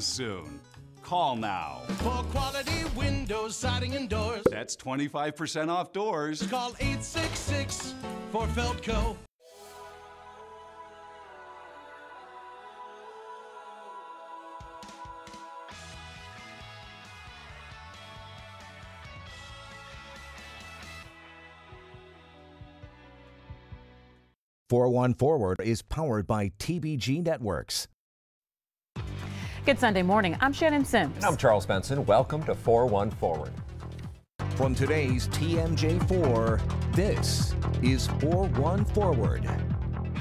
soon. Call now. For quality windows, siding, and doors. That's 25% off doors. Call 866 for Feldco. .411 is powered by TBG Networks. Good Sunday morning. I'm Shannon Sims. And I'm Charles Benson. Welcome to 4-1 Forward. From today's TMJ4, this is 4-1 Forward.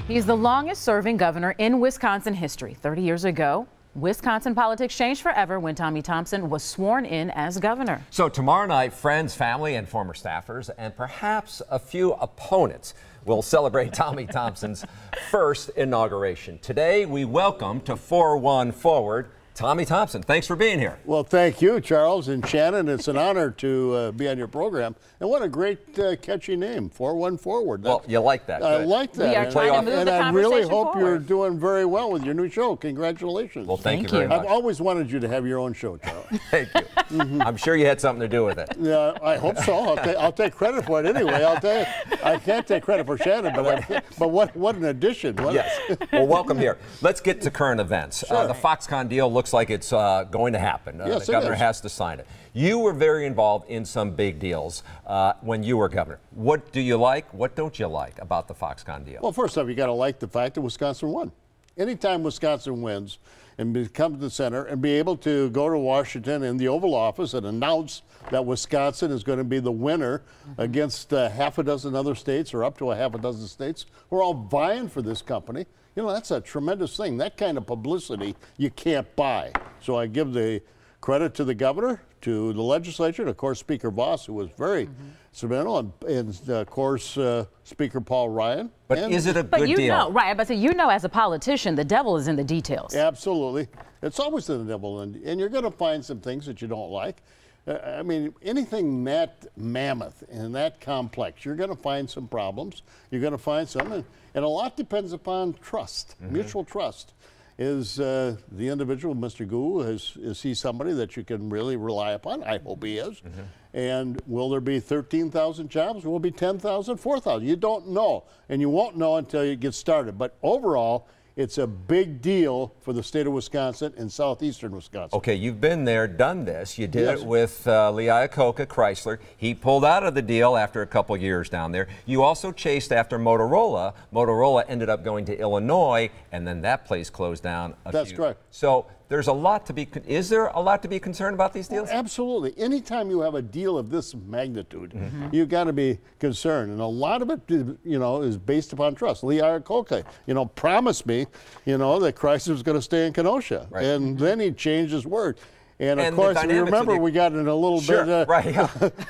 He's the longest serving governor in Wisconsin history. 30 years ago, Wisconsin politics changed forever when Tommy Thompson was sworn in as governor. So tomorrow night, friends, family, and former staffers, and perhaps a few opponents will celebrate Tommy Thompson's first inauguration. Today, we welcome to 4-1 Forward, Tommy Thompson. Thanks for being here. Well, thank you, Charles and Shannon. It's an honor to be on your program. And what a great, catchy name, 4-1 Forward. Well, you like that. I like that. We are trying to move the conversation I really hope forward. You're doing very well with your new show. Congratulations. Well, thank you very much. I've always wanted you to have your own show, Charles. Thank you. I'm sure you had something to do with it. Yeah, I hope so. I'll take credit for it anyway. I can't take credit for Shannon, but what an addition. Yes. Well, welcome here. Let's get to current events. Sure. The Foxconn deal looks like it's going to happen. Yes, the governor has to sign it. You were very involved in some big deals when you were governor. What do you like? What don't you like about the Foxconn deal? Well, first off, you got to like the fact that Wisconsin won. Anytime Wisconsin wins and come to the center and be able to go to Washington in the Oval Office and announce that Wisconsin is going to be the winner against half a dozen other states or up to a half a dozen states who are all vying for this company. You know, that's a tremendous thing. That kind of publicity you can't buy. So I give the credit to the governor, to the legislature, and of course Speaker Voss, who was very instrumental, and of course Speaker Paul Ryan. But is it a good deal? But you know, right, but you know, as a politician, the devil is in the details. Absolutely. It's always in the devil, and you're going to find some things that you don't like. I mean, anything that mammoth and that complex, you're going to find some problems. You're going to find some, and a lot depends upon trust, mutual trust. Is the individual, Mr. Gu, is he somebody that you can really rely upon? I hope he is. And will there be 13,000 jobs? Will it be 10,000, 4,000? You don't know, and you won't know until you get started. But overall, it's a big deal for the state of Wisconsin and southeastern Wisconsin. Okay, you've been there, done this. You did it with Lee Iacocca, Chrysler. He pulled out of the deal after a couple years down there. You also chased after Motorola. Motorola ended up going to Illinois, and then that place closed down. That's correct. So there's a lot to be, is there a lot to be concerned about these deals? Well, absolutely. Anytime you have a deal of this magnitude, you've got to be concerned. And a lot of it, you know, is based upon trust. Lee Iacocca, you know, promised me, you know, that Chrysler was going to stay in Kenosha. Right. And then he changed his word. And of course, remember, we got in a little bit,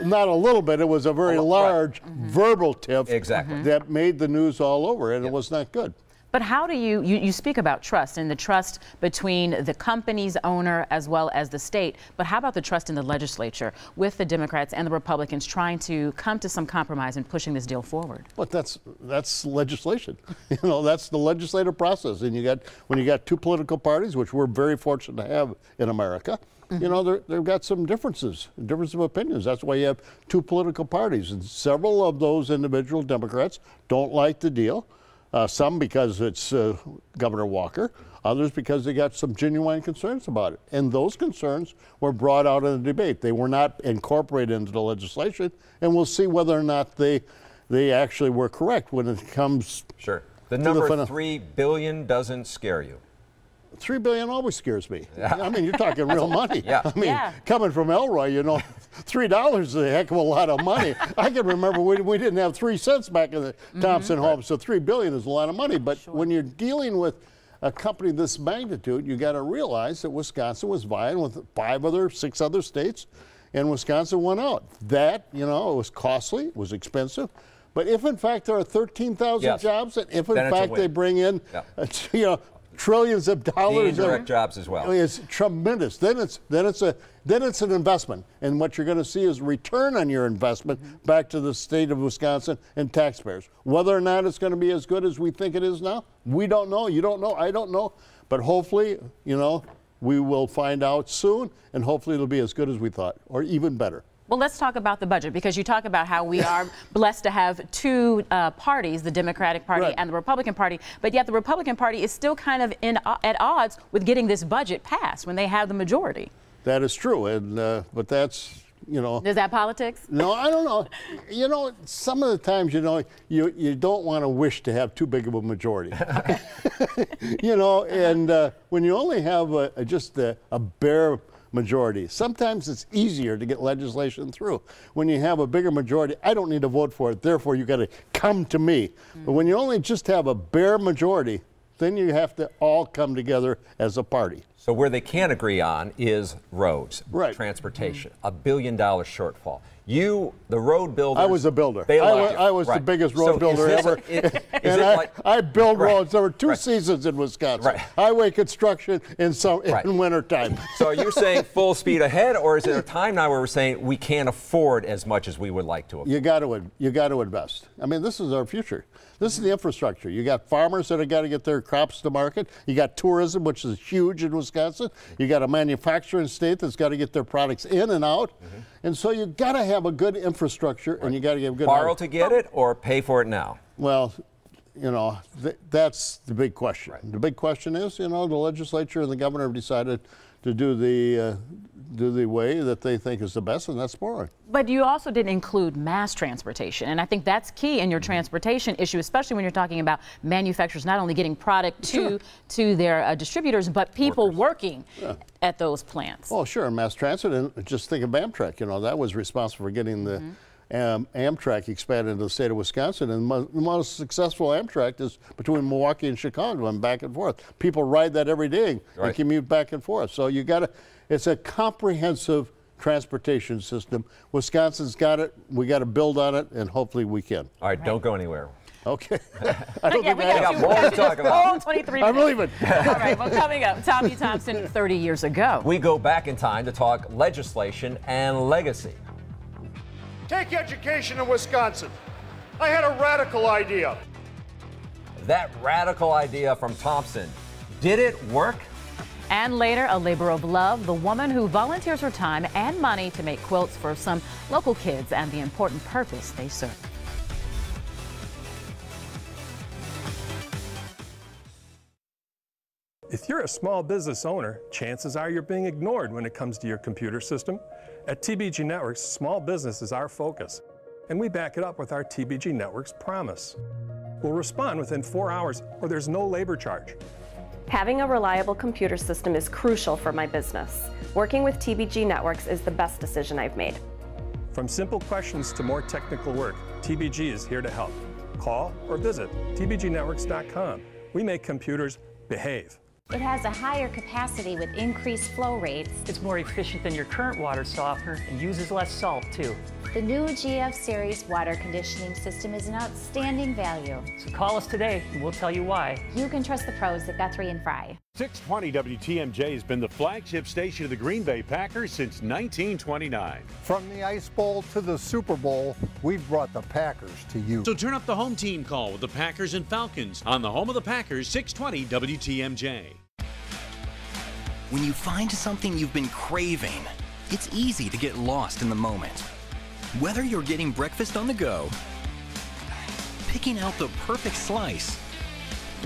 not a little bit, it was a very large verbal tiff that made the news all over, and it was not good. But how do you speak about trust and the trust between the company's owner as well as the state, but how about the trust in the legislature with the Democrats and the Republicans trying to come to some compromise and pushing this deal forward? But that's legislation. You know, that's the legislative process. And when you got two political parties, which we're very fortunate to have in America, you know, they've got some differences of opinions. That's why you have two political parties. And several of those individual Democrats don't like the deal. Some because it's Governor Walker, others because they got some genuine concerns about it. And those concerns were brought out in the debate. They were not incorporated into the legislation, and we'll see whether or not they actually were correct when it comes Sure. The number $3 billion doesn't scare you. $3 billion always scares me. I mean, you're talking real money. I mean, coming from Elroy, you know, $3 is a heck of a lot of money. I can remember we didn't have 3 cents back in the Thompson home, so $3 billion is a lot of money. But when you're dealing with a company this magnitude, you got to realize that Wisconsin was vying with 6 other states, and Wisconsin won out. That, you know, it was costly, it was expensive. But if in fact there are 13,000 jobs, and if in fact they bring in, you know, trillions of dollars. The indirect jobs as well. It's tremendous. Then it's an investment, and what you're going to see is return on your investment back to the state of Wisconsin and taxpayers. Whether or not it's going to be as good as we think it is now, we don't know. You don't know. I don't know. But hopefully, you know, We will find out soon, and hopefully it'll be as good as we thought, or even better. Well, let's talk about the budget, because you talk about how we are blessed to have two parties, the Democratic Party Right. and the Republican Party, but yet the Republican Party is still kind of at odds with getting this budget passed when they have the majority. That is true, and but that's, you know. Is that politics? No, I don't know. You know, some of the times, you know, you don't want to wish to have too big of a majority. You know, and when you only have just a bare majority, sometimes it's easier to get legislation through. When you have a bigger majority, I don't need to vote for it, therefore you got to come to me. But when you only just have a bare majority, then you have to all come together as a party. So where they can agree on is roads, Right. transportation, $1 billion shortfall. You, the road builders. I was a builder. They elect you. I was the Right. biggest road So builder is this ever. a- I built Right. roads. There were 2 Right. seasons in Wisconsin. Right. Highway construction in Right. winter time. So are you saying full speed ahead, or is there a time now where we're saying we can't afford as much as we would like to afford? You got to invest. I mean, this is our future. This is the infrastructure. You got farmers that have got to get their crops to market. You got tourism, which is huge in Wisconsin. You got a manufacturing state that's got to get their products in and out. And so you got to have a good infrastructure, and you got to get good. Borrow to get it or pay for it now? Well, you know, that's the big question. The big question is, you know, the legislature and the governor have decided to do the way that they think is the best, and that's borrowing. But you also didn't include mass transportation, and I think that's key in your transportation issue, especially when you're talking about manufacturers not only getting product to their distributors, but people working at those plants. Oh, sure, mass transit, and just think of Amtrak. You know, that was responsible for getting the Amtrak expanded into the state of Wisconsin, and the most successful Amtrak is between Milwaukee and Chicago and back and forth. People ride that every day and commute back and forth. So you got to, it's a comprehensive transportation system. Wisconsin's got it. We got to build on it, and hopefully we can. All right, don't go anywhere. Okay. I don't think we I got have. more to talk about. 23 I'm minutes. leaving. All right, well, coming up, Tommy Thompson 30 years ago. We go back in time to talk legislation and legacy. Take education in Wisconsin. I had a radical idea. That radical idea from Thompson, did it work? And later, a labor of love, the woman who volunteers her time and money to make quilts for some local kids and the important purpose they serve. If you're a small business owner, chances are you're being ignored when it comes to your computer system. At TBG Networks, small business is our focus, and we back it up with our TBG Networks promise. We'll respond within 4 hours, or there's no labor charge. Having a reliable computer system is crucial for my business. Working with TBG Networks is the best decision I've made. From simple questions to more technical work, TBG is here to help. Call or visit tbgnetworks.com. We make computers behave. It has a higher capacity with increased flow rates. It's more efficient than your current water softener and uses less salt, too. The new GF Series water conditioning system is an outstanding value. So call us today and we'll tell you why. You can trust the pros at Guthrie and Fry. 620 WTMJ has been the flagship station of the Green Bay Packers since 1929. From the Ice Bowl to the Super Bowl, we've brought the Packers to you. So turn up the home team call with the Packers and Falcons on the home of the Packers, 620 WTMJ. When you find something you've been craving, it's easy to get lost in the moment. Whether you're getting breakfast on the go, picking out the perfect slice,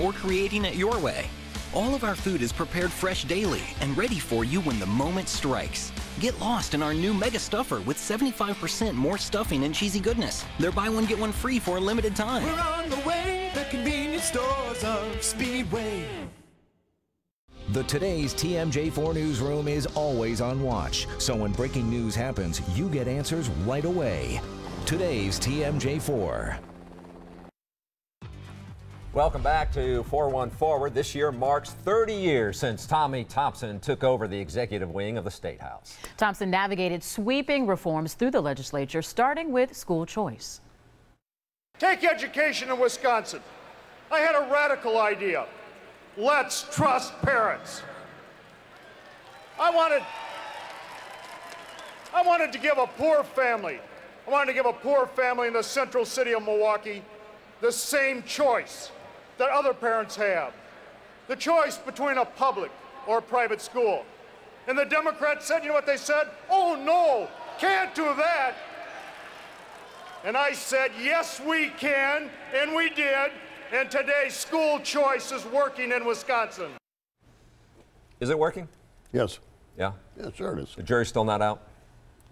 or creating it your way, all of our food is prepared fresh daily and ready for you when the moment strikes. Get lost in our new Mega Stuffer with 75% more stuffing and cheesy goodness. They're buy one, get one free for a limited time. We're on the way, the convenience stores of Speedway. The Today's TMJ4 newsroom is always on watch, so when breaking news happens, you get answers right away. Today's TMJ4. Welcome back to 4-1 Forward. This year marks 30 years since Tommy Thompson took over the executive wing of the State House. Thompson navigated sweeping reforms through the legislature, starting with school choice. Take education in Wisconsin. I had a radical idea. Let's trust parents. I wanted to give a poor family in the central city of Milwaukee the same choice that other parents have. The choice between a public or private school. And the Democrats said, you know what they said? Oh no, can't do that. And I said, yes, we can, and we did. And today, school choice is working in Wisconsin. Is it working? Yes. Yeah? Yeah, sure it is. The jury's still not out?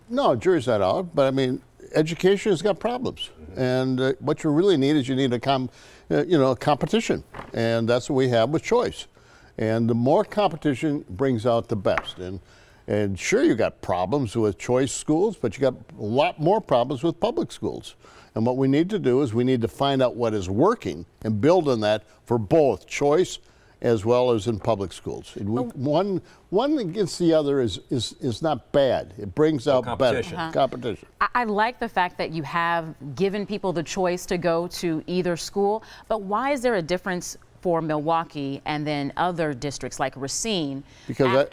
No, jury's not out, but I mean, education has got problems. And what you really need is you need a competition. And that's what we have with choice. And the more competition brings out the best. And sure, you got problems with choice schools, but you got a lot more problems with public schools. And what we need to do is we need to find out what is working and build on that for both choice as well as in public schools. And one against the other is not bad. It brings out competition. Better competition. I like the fact that you have given people the choice to go to either school, but why is there a difference for Milwaukee and then other districts like Racine? Because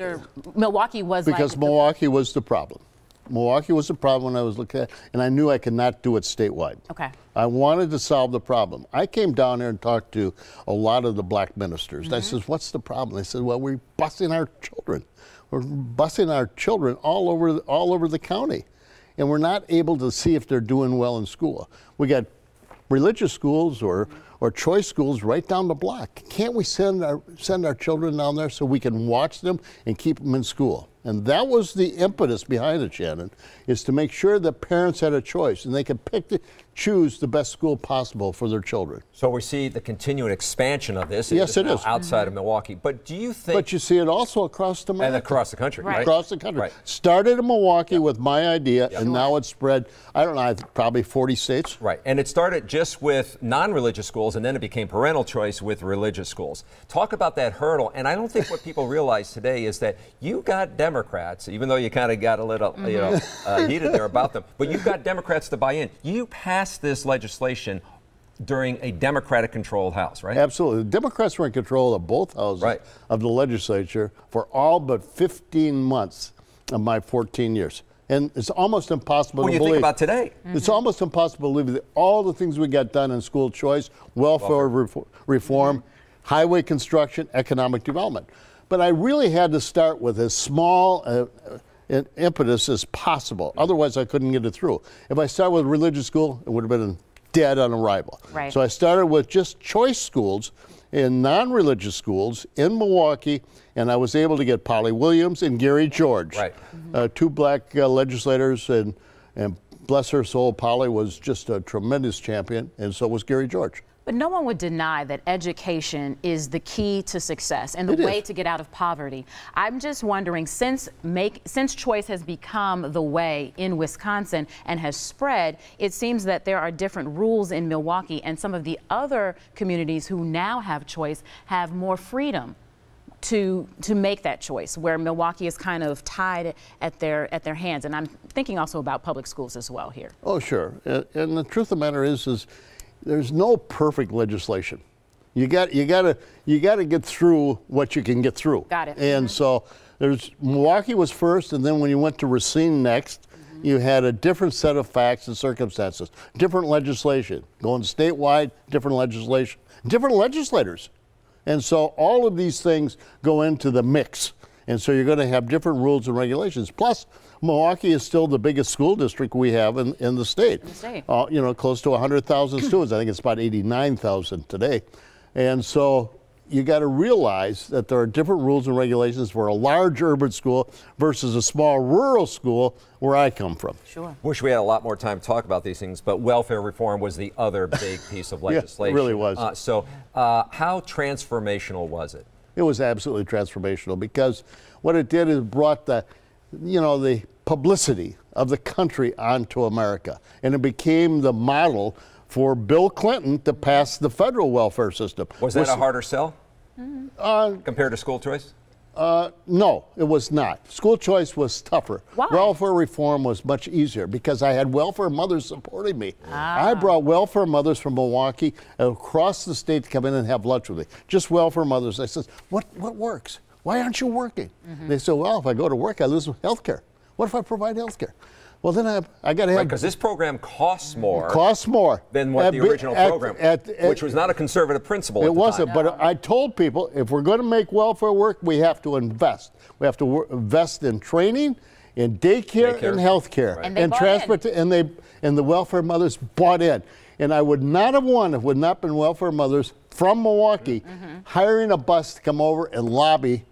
Milwaukee was Milwaukee was the problem. Milwaukee was the problem when I was looking at it, and I knew I could not do it statewide. Okay. I wanted to solve the problem. I came down there and talked to a lot of the black ministers. And I said, what's the problem? They said, well, we're busing our children. We're busing our children all over the county, and we're not able to see if they're doing well in school. We got religious schools or choice schools right down the block. Can't we send our children down there so we can watch them and keep them in school? And that was the impetus behind it, Shannon, is to make sure that parents had a choice and they could choose the best school possible for their children. So we see the continued expansion of this. Yes, it is. Outside of Milwaukee. But do you think... But you see it also across the And across the country, right? Across the country. Right. Started in Milwaukee with my idea, and now it's spread, I don't know, probably 40 states. Right, and it started just with non-religious schools, and then it became parental choice with religious schools. Talk about that hurdle, and I don't think what people realize today is that you got Democrats, even though you kind of got a little heated there about them, but you've got Democrats to buy in. You passed this legislation during a Democratic-controlled House, right? Absolutely. The Democrats were in control of both houses of the legislature for all but 15 months of my 14 years. And it's almost impossible to believe. When you think about today. It's almost impossible to believe that all the things we got done in school choice, welfare reform, highway construction, economic development. But I really had to start with as small an impetus as possible. Otherwise, I couldn't get it through. If I start with religious school, it would have been dead on arrival. Right. So I started with just choice schools in non-religious schools in Milwaukee, and I was able to get Polly Williams and Gary George, two black legislators, and bless her soul, Polly was just a tremendous champion, and so was Gary George. But no one would deny that education is the key to success and the way to get out of poverty. I'm just wondering, since choice has become the way in Wisconsin and has spread, it seems that there are different rules in Milwaukee, and some of the other communities who now have choice have more freedom to make that choice, where Milwaukee is kind of tied at their hands. And I'm thinking also about public schools as well here. Oh, sure. And the truth of the matter is there's no perfect legislation. You got to get through what you can get through. Got it. And so Milwaukee was first, and then when you went to Racine next, you had a different set of facts and circumstances, different legislation, going statewide, different legislation, different legislators. And so all of these things go into the mix. And so you're going to have different rules and regulations. Plus, Milwaukee is still the biggest school district we have in the state. Close to 100,000 students. I think it's about 89,000 today. And so you got to realize that there are different rules and regulations for a large urban school versus a small rural school where I come from. Sure. Wish we had a lot more time to talk about these things, but welfare reform was the other big piece of legislation. Yeah, it really was. How transformational was it? It was absolutely transformational, because what it did is brought the publicity of the country onto America, and it became the model for Bill Clinton to pass the federal welfare system. Was that a harder sell compared to school choice? No, it was not. School choice was tougher. Why? Welfare reform was much easier because I had welfare mothers supporting me. I brought welfare mothers from Milwaukee across the state to come in and have lunch with me. Just welfare mothers. I said, what works? Why aren't you working? They said, well, if I go to work, I lose health care. What if I provide health care? Well, then I got to have... Because this program costs more. Costs more. Than what the original program, which was not a conservative principle. It wasn't, but I told people, if we're going to make welfare work, we have to invest. We have to invest in training, in daycare. And health care. Right. And transport, and the welfare mothers bought in. And I would not have won if it would not been welfare mothers from Milwaukee hiring a bus to come over and lobby.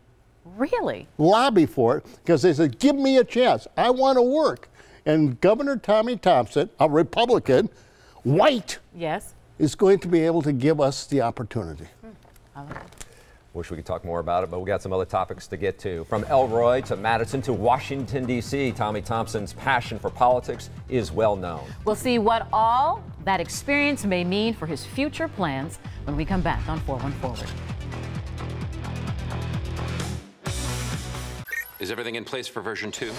Really? Lobby for it, because they said, give me a chance. I want to work. And Governor Tommy Thompson, a Republican, white, yes, is going to be able to give us the opportunity. I like it. Wish we could talk more about it, but we got some other topics to get to. From Elroy to Madison to Washington, D.C., Tommy Thompson's passion for politics is well known. We'll see what all that experience may mean for his future plans when we come back on 4-1 Forward. Is everything in place for version 2?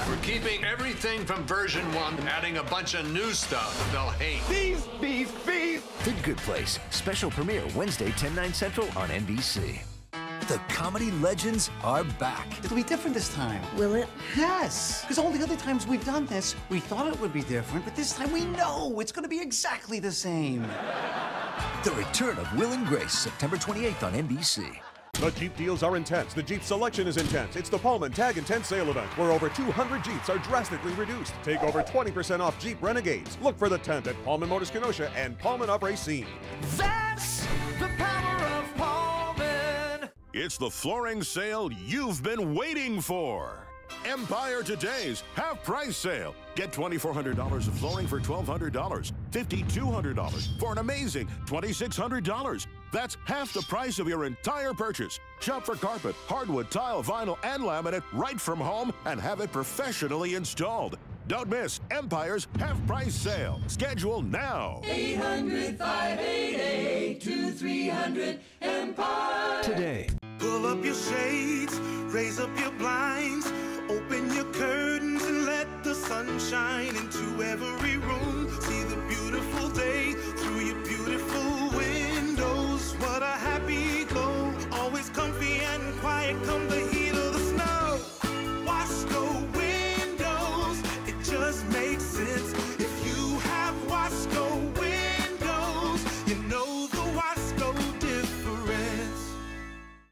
We're keeping everything from version 1, adding a bunch of new stuff they'll hate. Beef, beef, beef. The Good Place. Special premiere Wednesday, 10/9 Central on NBC. The comedy legends are back. It'll be different this time. Will it? Yes. Because all the other times we've done this, we thought it would be different, but this time we know it's going to be exactly the same. The return of Will and Grace, September 28th on NBC. The Jeep deals are intense. The Jeep selection is intense. It's the Pullman Tag Intense sale event, where over 200 Jeeps are drastically reduced. Take over 20% off Jeep Renegades. Look for the tent at Pullman Motors Kenosha and Pullman of Racine. That's the power of Pullman. It's the flooring sale you've been waiting for. Empire Today's half-price sale. Get $2,400 of flooring for $1,200, $5,200 for an amazing $2,600. That's half the price of your entire purchase. Shop for carpet, hardwood, tile, vinyl, and laminate right from home and have it professionally installed. Don't miss Empire's half-price sale. Schedule now. 800-588-2300 Empire. Today. Pull up your shades, raise up your blinds, open your curtains and let the sun shine into every room. See the beautiful day through your beautiful windows. What a happy glow. Always comfy and quiet come the heat of the snow. Wasco windows, it just makes sense. If you have Wasco windows, you know the Wasco difference.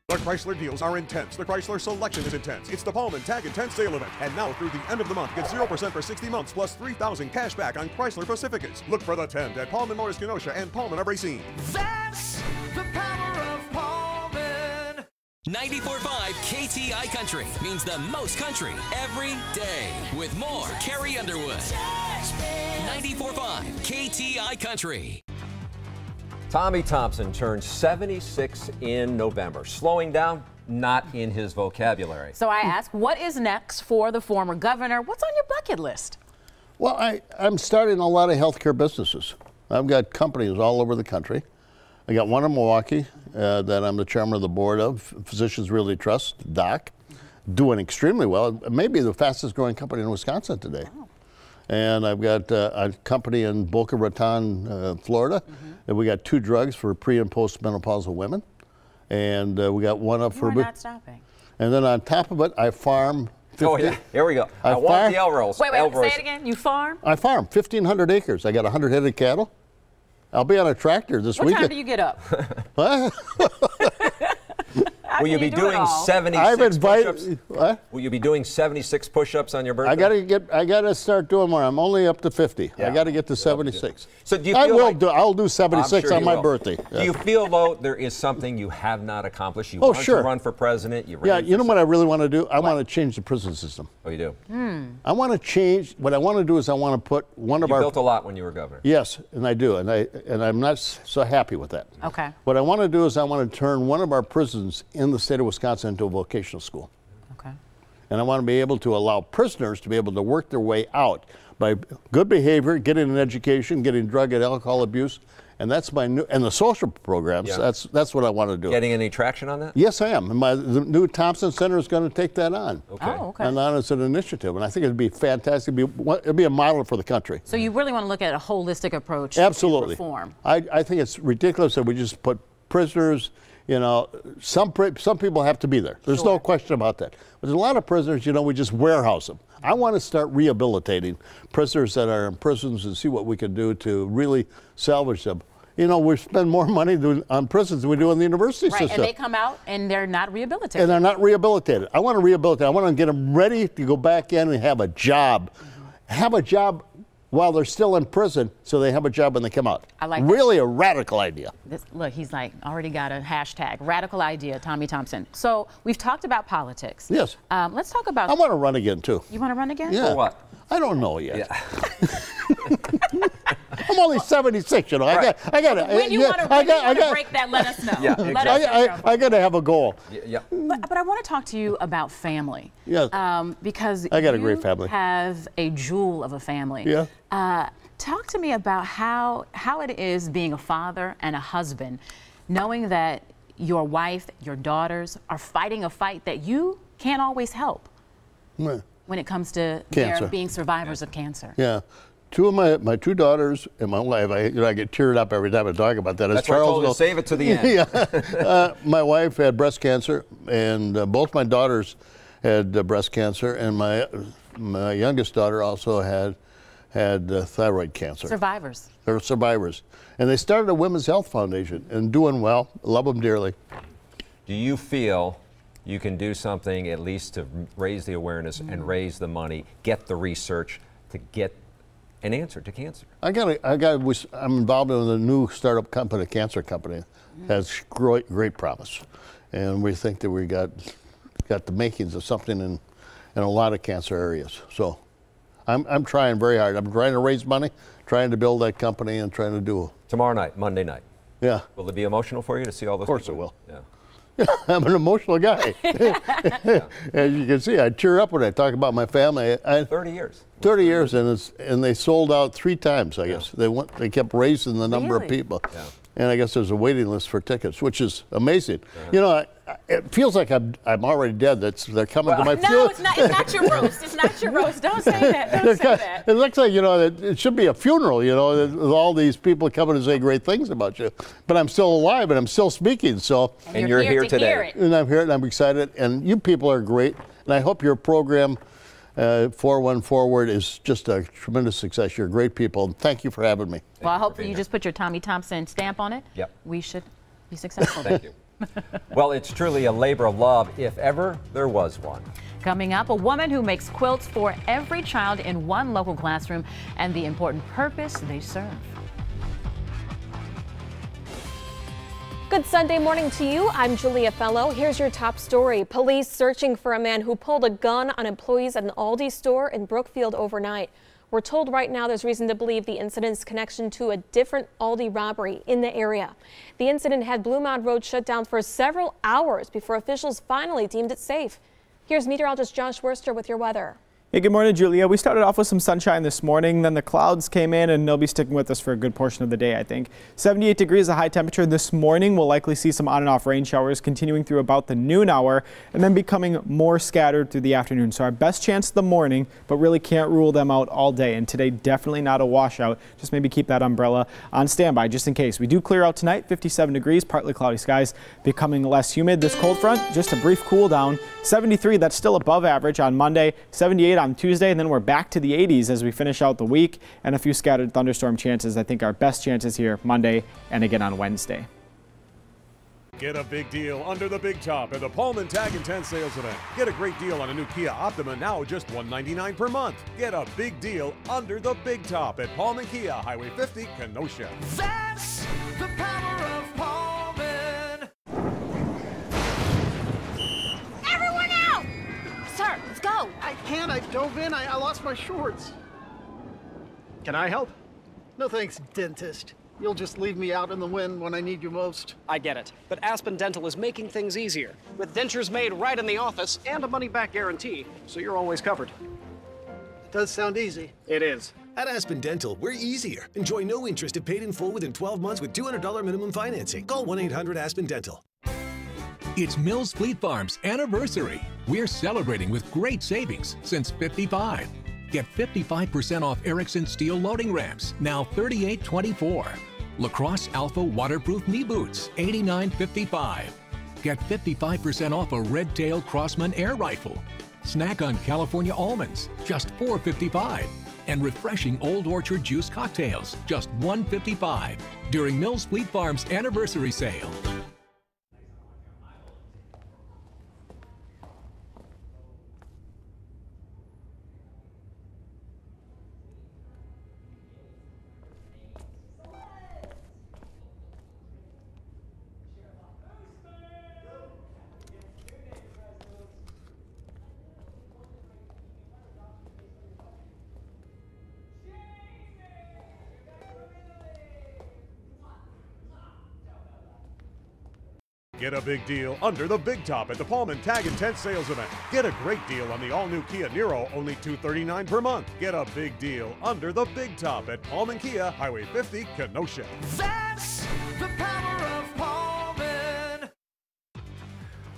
The Chrysler deals are intense. The Chrysler selection is intense. It's the Pullman Tag Intense sale event. And now through the end of the month, get 0% for 60 months plus $3,000 cash back on Chrysler Pacificas. Look for the tent at Pullman Motors Kenosha and Pullman of Racine. That's the power of Pullman. 94.5 KTI Country means the most country every day. With more Carrie Underwood. 94.5 KTI Country. Tommy Thompson turned 76 in November. Slowing down, not in his vocabulary. So I ask, what is next for the former governor? What's on your bucket list? Well, I'm starting a lot of healthcare businesses. I've got companies all over the country. I got one in Milwaukee that I'm the chairman of the board of, Physicians Realty Trust, DOC, doing extremely well. Maybe the fastest growing company in Wisconsin today. Oh. And I've got a company in Boca Raton, Florida. And we got 2 drugs for pre and postmenopausal women. And we got one up for... We're not stopping. And then on top of it, I farm... 50, oh, yeah. Here we go. I want the Elroys. Wait, say it again. You farm? I farm 1,500 acres. I got 100 head of cattle. I'll be on a tractor this weekend. What time do you get up? What? Will you be doing 76 push-ups? What? Will you be doing 76 push-ups on your birthday? I gotta start doing more. I'm only up to 50. Yeah. I gotta get to 76. So do you feel I'll do 76 on my birthday. Do you feel though there is something you have not accomplished? You want to run for president. You know what I really want to do? I want to change the prison system. Oh, you do? I want to change. What I want to do is I want to put one of our. You built a lot when you were governor. Yes, and I do, and I'm not so happy with that. Okay. What I want to do is I want to turn one of our prisons in the state of Wisconsin into a vocational school. Okay. And I want to be able to allow prisoners to be able to work their way out by good behavior, getting an education, getting drug and alcohol abuse, and that's my new, and the social programs. Yeah. That's what I want to do. Getting any traction on that? Yes, I am. And the new Thompson Center is going to take that on. Okay. Oh, okay. And on as an initiative, and I think it'd be fantastic. It'd be a model for the country. So you really want to look at a holistic approach. Absolutely. To reform. I think it's ridiculous that we just put prisoners You know, some people have to be there. There's no question about that. But there's a lot of prisoners, you know, we just warehouse them. I want to start rehabilitating prisoners that are in prisons and see what we can do to really salvage them. You know, we spend more money on prisons than we do on the university system. And they come out and they're not rehabilitated. And they're not rehabilitated. I want to rehabilitate. I want to get them ready to go back in and have a job. Have a job while they're still in prison, so they have a job when they come out. I like really a radical idea. Look, he's like already got a hashtag, radical idea, Tommy Thompson. So we've talked about politics. Yes. Let's talk about. I want to run again too. You want to run again? Yeah. For what? I don't know yet. Yeah. I'm only 76, you know. Right. I got to. When you want to break that, let us know. Yeah, let us know. I got to have a goal. Yeah. But I want to talk to you about family. Yes. Because I got a great family. You have a jewel of a family. Yeah. Talk to me about how it is being a father and a husband, knowing that your wife, your daughters are fighting a fight that you can't always help when it comes to their being survivors of cancer. Yeah. Two of my two daughters and my wife, I get teared up every time I talk about that. That's why I told you to save it to the end. Yeah. My wife had breast cancer, and both my daughters had breast cancer, and my youngest daughter also had thyroid cancer. Survivors. They're survivors. And they started a Women's Health Foundation and doing well. Love them dearly. Do you feel you can do something at least to raise the awareness and raise the money, get the research to get an answer to cancer? I'm involved in a new startup company, cancer company, has great promise. And we think that we got the makings of something in a lot of cancer areas. So I'm trying very hard. I'm trying to raise money, trying to build that company, and trying to do. Tomorrow night, Monday night. Yeah. Will it be emotional for you to see all this? Of course it will. Yeah. Yeah, I'm an emotional guy. As you can see, I tear up when I talk about my family. 30 years. 30 years, and they sold out 3 times, I guess. They kept raising the number of people. Yeah. And I guess there's a waiting list for tickets, which is amazing. You know, it feels like I'm already dead. They're coming to my funeral. No, it's not your roast. It's not your roast. Don't say that. Don't say that. It looks like, you know, it should be a funeral, you know, with all these people coming to say great things about you. But I'm still alive and I'm still speaking, so. And you're here today. And I'm here and I'm excited. And you people are great. And I hope your program, 4-1 Forward, is just a tremendous success. You're great people, and thank you for having me. Well, I hope you just put your Tommy Thompson stamp on it. Yep. We should be successful. Thank you. Well, it's truly a labor of love, if ever there was one. Coming up, a woman who makes quilts for every child in one local classroom and the important purpose they serve. Good Sunday morning to you. I'm Julia Fellow. Here's your top story. Police searching for a man who pulled a gun on employees at an Aldi store in Brookfield overnight. We're told right now there's reason to believe the incident's connection to a different Aldi robbery in the area. The incident had Blue Mound Road shut down for several hours before officials finally deemed it safe. Here's meteorologist Josh Worster with your weather. Hey, good morning, Julia. We started off with some sunshine this morning, then the clouds came in and they'll be sticking with us for a good portion of the day, I think. 78 degrees, a high temperature this morning. We'll likely see some on and off rain showers continuing through about the noon hour and then becoming more scattered through the afternoon. So our best chance the morning, but really can't rule them out all day. And today, definitely not a washout. Just maybe keep that umbrella on standby just in case. We do clear out tonight, 57 degrees, partly cloudy skies, becoming less humid. This cold front, just a brief cool down. 73, that's still above average on Monday, 78 on Tuesday, and then we're back to the 80s as we finish out the week, and a few scattered thunderstorm chances. I think our best chances here Monday and again on Wednesday. Get a big deal under the big top at the Pullman Tag and Tent sales event. Get a great deal on a new Kia Optima, now just $199 per month. Get a big deal under the big top at Pullman Kia, Highway 50, Kenosha. That's the power of Pullman. Everyone out! Sir, let's go. I can't. I dove in. I lost my shorts. Can I help? No thanks, dentist. You'll just leave me out in the wind when I need you most. I get it, but Aspen Dental is making things easier, with dentures made right in the office and a money-back guarantee, so you're always covered. It does sound easy. It is. At Aspen Dental, we're easier. Enjoy no interest if paid in full within 12 months with $200 minimum financing. Call 1-800-ASPEN-DENTAL. It's Mills Fleet Farm's anniversary. We're celebrating with great savings since '55. Get 55% off Erickson steel loading ramps, now $38.24. Lacrosse Alpha Waterproof Knee Boots, $89.55. Get 55% off a Red Tail Crossman air rifle. Snack on California almonds, just $4.55. And refreshing Old Orchard juice cocktails, just $1.55 during Mills Fleet Farms anniversary sale. Get a big deal under the big top at the Pullman Tag and Tent Sales Event. Get a great deal on the all-new Kia Niro, only $239 per month. Get a big deal under the big top at Pullman Kia, Highway 50, Kenosha. That's the power of Pullman.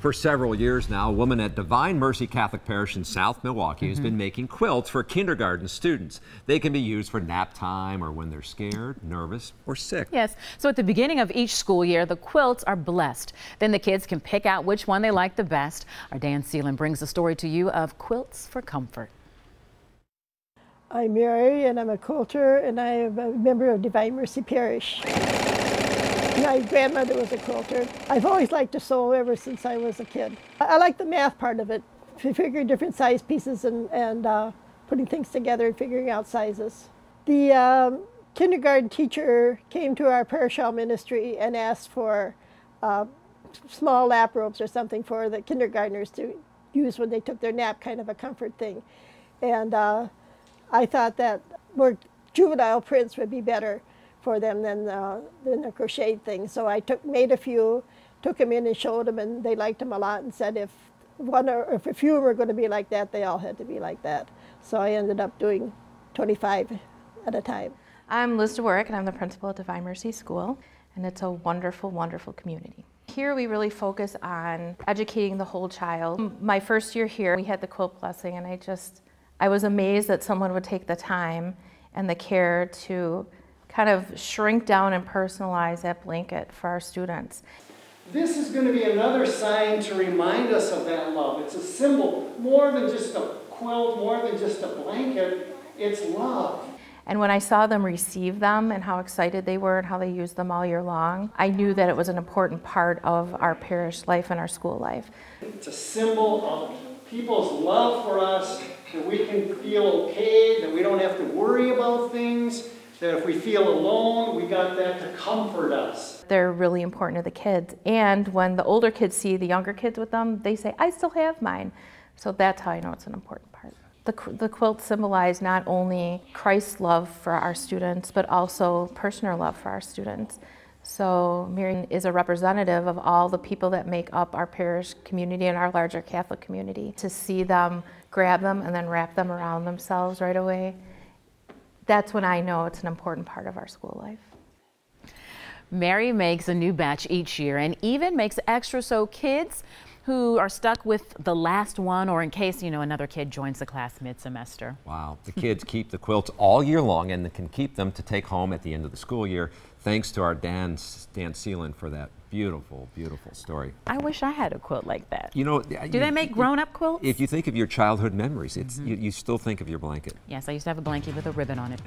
For several years now, a woman at Divine Mercy Catholic Parish in South Milwaukee has been making quilts for kindergarten students. They can be used for nap time or when they're scared, nervous, or sick. Yes, so at the beginning of each school year, the quilts are blessed. Then the kids can pick out which one they like the best. Our Dan Seelan brings the story to you of Quilts for Comfort. I'm Mary, and I'm a quilter, and I am a member of Divine Mercy Parish. My grandmother was a quilter. I've always liked to sew ever since I was a kid. I like the math part of it, figuring different size pieces and putting things together and figuring out sizes. The kindergarten teacher came to our parish hall ministry and asked for small lap robes or something for the kindergartners to use when they took their nap, kind of a comfort thing. And I thought that more juvenile prints would be better for them than the crocheted thing. So I made a few, took them in and showed them, and they liked them a lot and said if a few were going to be like that, they all had to be like that. So I ended up doing 25 at a time. I'm Liz DeWarrick, and I'm the principal at Divine Mercy School, and it's a wonderful, wonderful community. Here we really focus on educating the whole child. My first year here, we had the quilt blessing, and I was amazed that someone would take the time and the care to kind of shrink down and personalize that blanket for our students. This is going to be another sign to remind us of that love. It's a symbol, more than just a quilt, more than just a blanket, it's love. And when I saw them receive them and how excited they were and how they used them all year long, I knew that it was an important part of our parish life and our school life. It's a symbol of people's love for us, that we can feel okay, that we don't have to worry about things, that if we feel alone, we got that to comfort us. They're really important to the kids. And when the older kids see the younger kids with them, they say, I still have mine. So that's how I know it's an important part. The quilts symbolize not only Christ's love for our students, but also personal love for our students. So Mary is a representative of all the people that make up our parish community and our larger Catholic community. To see them grab them and then wrap them around themselves right away, that's when I know it's an important part of our school life. Mary makes a new batch each year and even makes extra so kids who are stuck with the last one, or in case, another kid joins the class mid-semester. Wow. The kids keep the quilts all year long and can keep them to take home at the end of the school year. Thanks to our Dan Seelan for that beautiful, beautiful story. I wish I had a quilt like that. Do they make grown-up quilts? If you think of your childhood memories, you still think of your blanket. Yes, I used to have a blanket with a ribbon on it.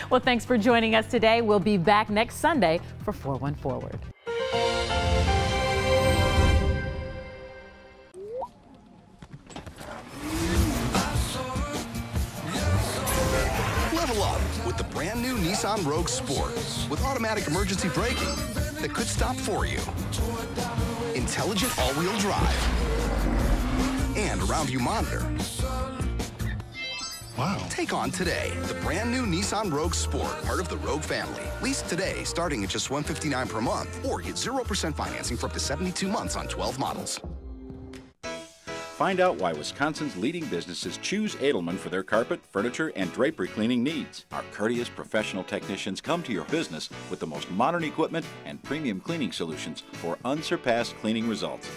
Well, thanks for joining us today. We'll be back next Sunday for 4-1 Forward. Level up with the brand new Nissan Rogue Sport with automatic emergency braking that could stop for you, intelligent all-wheel drive, and a round-view monitor. Wow. Take on today the brand new Nissan Rogue Sport, part of the Rogue family. Lease today starting at just $159 per month, or get 0% financing for up to 72 months on 12 models. Find out why Wisconsin's leading businesses choose Edelman for their carpet, furniture, and drapery cleaning needs. Our courteous professional technicians come to your business with the most modern equipment and premium cleaning solutions for unsurpassed cleaning results.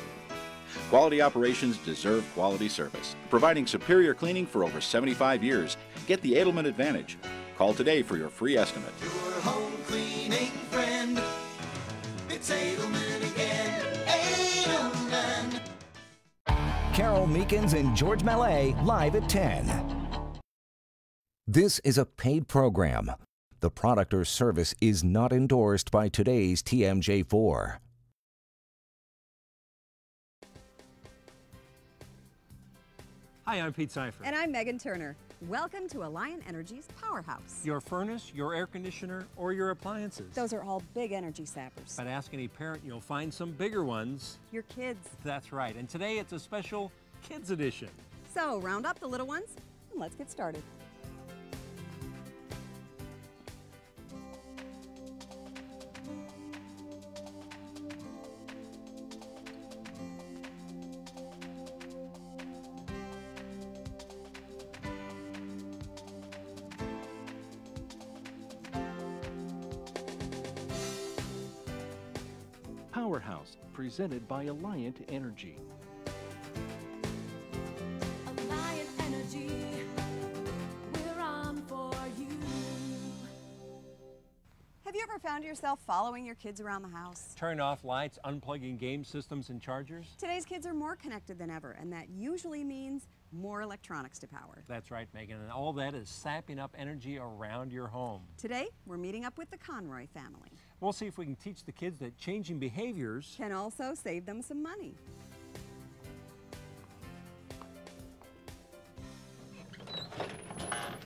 Quality operations deserve quality service. Providing superior cleaning for over 75 years. Get the Edelman advantage. Call today for your free estimate. Your home cleaning friend. Carol Meekins and George Mallet live at 10. This is a paid program. The product or service is not endorsed by today's TMJ4. Hi, I'm Pete Seifert. And I'm Megan Turner. Welcome to Alliant Energy's Powerhouse. Your furnace, your air conditioner, or your appliances. Those are all big energy sappers. But ask any parent, you'll find some bigger ones. Your kids. That's right. And today it's a special Kids Edition. So round up the little ones and let's get started. Powerhouse, presented by Alliant Energy. Alliant Energy, we're on for you. Have you ever found yourself following your kids around the house? Turn off lights, unplugging game systems and chargers. Today's kids are more connected than ever, and that usually means more electronics to power. That's right, Megan, and all that is sapping up energy around your home. Today, we're meeting up with the Conroy family. We'll see if we can teach the kids that changing behaviors can also save them some money.